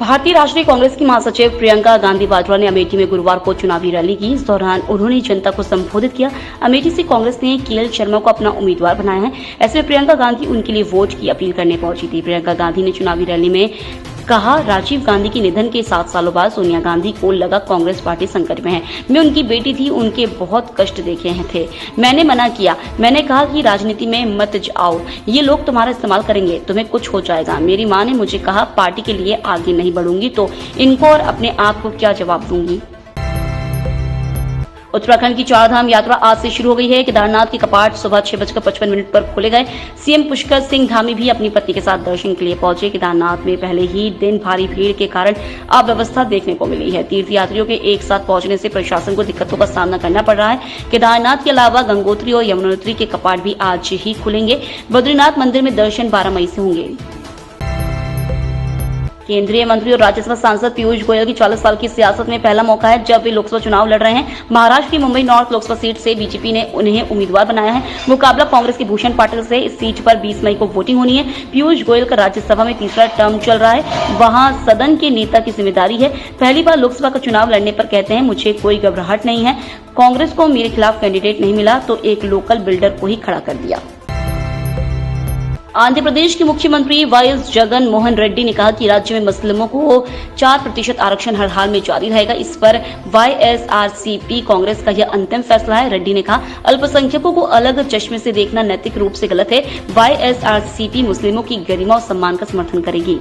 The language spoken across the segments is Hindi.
भारतीय राष्ट्रीय कांग्रेस की महासचिव प्रियंका गांधी वाड्रा ने अमेठी में गुरुवार को चुनावी रैली की। इस दौरान उन्होंने जनता को संबोधित किया। अमेठी से कांग्रेस ने केएल शर्मा को अपना उम्मीदवार बनाया है। ऐसे में प्रियंका गांधी उनके लिए वोट की अपील करने पहुंची थी। प्रियंका गांधी ने चुनावी रैली में कहा, राजीव गांधी के निधन के 7 सालों बाद सोनिया गांधी को लगा कांग्रेस पार्टी संकट में है। मैं उनकी बेटी थी, उनके बहुत कष्ट देखे थे। मैंने मना किया। मैंने कहा कि राजनीति में मत जाओ, ये लोग तुम्हारा इस्तेमाल करेंगे, तुम्हें कुछ हो जाएगा। मेरी मां ने मुझे कहा, पार्टी के लिए आगे नहीं बढ़ूंगी तो इनको और अपने आप को क्या जवाब दूंगी। उत्तराखंड की 4 धाम यात्रा आज से शुरू हो गई है। केदारनाथ के कपाट सुबह 6:55 पर खोले गए। सीएम पुष्कर सिंह धामी भी अपनी पत्नी के साथ दर्शन के लिए पहुंचे। केदारनाथ में पहले ही दिन भारी भीड़ के कारण अव्यवस्था देखने को मिली है। तीर्थयात्रियों के एक साथ पहुंचने से प्रशासन को दिक्कतों का सामना करना पड़ रहा है। केदारनाथ के अलावा गंगोत्री और यमुनोत्री के कपाट भी आज ही खुलेंगे। बद्रीनाथ मंदिर में दर्शन 12 मई से होंगे। केंद्रीय मंत्री और राज्यसभा सांसद पीयूष गोयल की 40 साल की सियासत में पहला मौका है जब वे लोकसभा चुनाव लड़ रहे हैं। महाराष्ट्र की मुंबई नॉर्थ लोकसभा सीट से बीजेपी ने उन्हें उम्मीदवार बनाया है। मुकाबला कांग्रेस के भूषण पाटिल से। इस सीट पर 20 मई को वोटिंग होनी है। पीयूष गोयल का राज्यसभा में तीसरा टर्म चल रहा है। वहां सदन के नेता की जिम्मेदारी है। पहली बार लोकसभा का चुनाव लड़ने पर कहते हैं, मुझे कोई घबराहट नहीं है। कांग्रेस को मेरे खिलाफ कैंडिडेट नहीं मिला तो एक लोकल बिल्डर को ही खड़ा कर दिया। आंध्र प्रदेश के मुख्यमंत्री वाईएस जगन मोहन रेड्डी ने कहा कि राज्य में मुस्लिमों को 4% आरक्षण हर हाल में जारी रहेगा। इस पर वाईएसआरसीपी कांग्रेस का यह अंतिम फैसला है। रेड्डी ने कहा, अल्पसंख्यकों को अलग चश्मे से देखना नैतिक रूप से गलत है। वाईएसआरसीपी मुस्लिमों की गरिमा और सम्मान का समर्थन करेगी।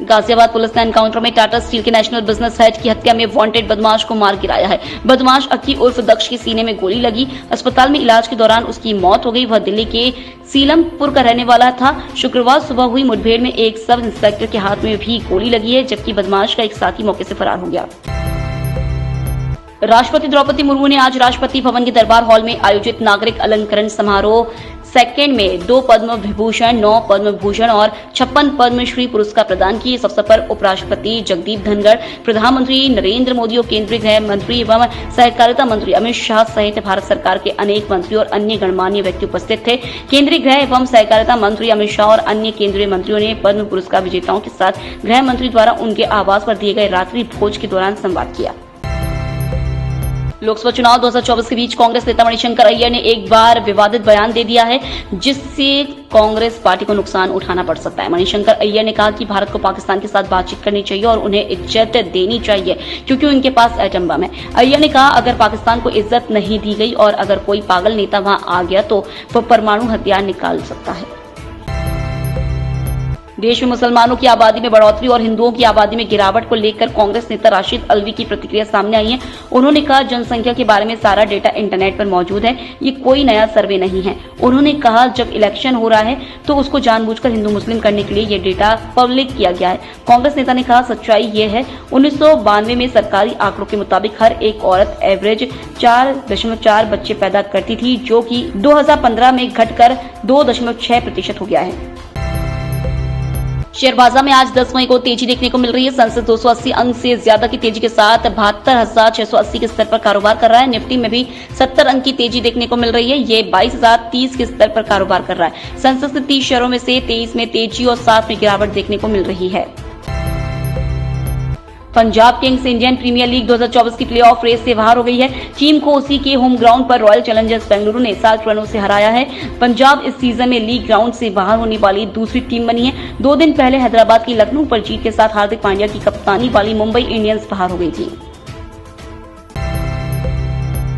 गाजियाबाद पुलिस ने एनकाउंटर में टाटा स्टील के नेशनल बिजनेस हेड की हत्या में वांटेड बदमाश को मार गिराया है। बदमाश अक्की उर्फ दक्ष के सीने में गोली लगी। अस्पताल में इलाज के दौरान उसकी मौत हो गई। वह दिल्ली के सीलमपुर का रहने वाला था। शुक्रवार सुबह हुई मुठभेड़ में एक सब इंस्पेक्टर के हाथ में भी गोली लगी है, जबकि बदमाश का एक साथी मौके से फरार हो गया। राष्ट्रपति द्रौपदी मुर्मू ने आज राष्ट्रपति भवन के दरबार हॉल में आयोजित नागरिक अलंकरण समारोह सेकंड में 2 पद्म विभूषण, 9 पद्म भूषण और 56 पद्मश्री पुरस्कार प्रदान किए। इस अवसर पर उपराष्ट्रपति जगदीप धनखड़, प्रधानमंत्री नरेंद्र मोदी और केंद्रीय गृह मंत्री एवं सहकारिता मंत्री अमित शाह सहित भारत सरकार के अनेक मंत्री और अन्य गणमान्य व्यक्ति उपस्थित थे। केंद्रीय गृह एवं सहकारिता मंत्री अमित शाह और अन्य केंद्रीय मंत्रियों ने पद्म पुरस्कार विजेताओं के साथ गृह मंत्री द्वारा उनके आवास पर दिए गए रात्रि भोज के दौरान संवाद किया। लोकसभा चुनाव 2024 के बीच कांग्रेस नेता मणिशंकर अय्यर ने एक बार विवादित बयान दे दिया है, जिससे कांग्रेस पार्टी को नुकसान उठाना पड़ सकता है। मणिशंकर अय्यर ने कहा कि भारत को पाकिस्तान के साथ बातचीत करनी चाहिए और उन्हें इज्जत देनी चाहिए, क्योंकि उनके पास एटम बम है। अय्यर ने कहा, अगर पाकिस्तान को इज्जत नहीं दी गई और अगर कोई पागल नेता वहां आ गया तो वह परमाणु हथियार निकाल सकता है। देश में मुसलमानों की आबादी में बढ़ोतरी और हिंदुओं की आबादी में गिरावट को लेकर कांग्रेस नेता राशिद अल्वी की प्रतिक्रिया सामने आई है। उन्होंने कहा, जनसंख्या के बारे में सारा डेटा इंटरनेट पर मौजूद है, ये कोई नया सर्वे नहीं है। उन्होंने कहा, जब इलेक्शन हो रहा है तो उसको जानबूझकर हिंदू मुस्लिम करने के लिए ये डेटा पब्लिक किया गया है। कांग्रेस नेता ने कहा, सच्चाई ये है, 1992 में सरकारी आंकड़ों के मुताबिक हर एक औरत एवरेज 4.4 बच्चे पैदा करती थी, जो कि 2015 में घटकर 2.6% हो गया है। शेयर बाजार में आज 10 मई को तेजी देखने को मिल रही है। सेंसेक्स 280 अंक से ज्यादा की तेजी के साथ 72,680 के स्तर पर कारोबार कर रहा है। निफ्टी में भी 70 अंक की तेजी देखने को मिल रही है। ये 22,030 के स्तर पर कारोबार कर रहा है। सेंसेक्स के 30 शेयरों में से 23 में तेजी और 7 में गिरावट देखने को मिल रही है। Punjab Kings Indian Premier League 2024 की प्लेऑफ रेस से बाहर हो गई है। टीम को उसी के होम ग्राउंड पर रॉयल चैलेंजर्स बेंगलुरु ने 7 रनों से हराया है। पंजाब इस सीजन में लीग ग्राउंड से बाहर होने वाली दूसरी टीम बनी है। 2 दिन पहले हैदराबाद की लखनऊ पर जीत के साथ हार्दिक पांड्या की कप्तानी वाली मुंबई इंडियंस बाहर हो गई थी।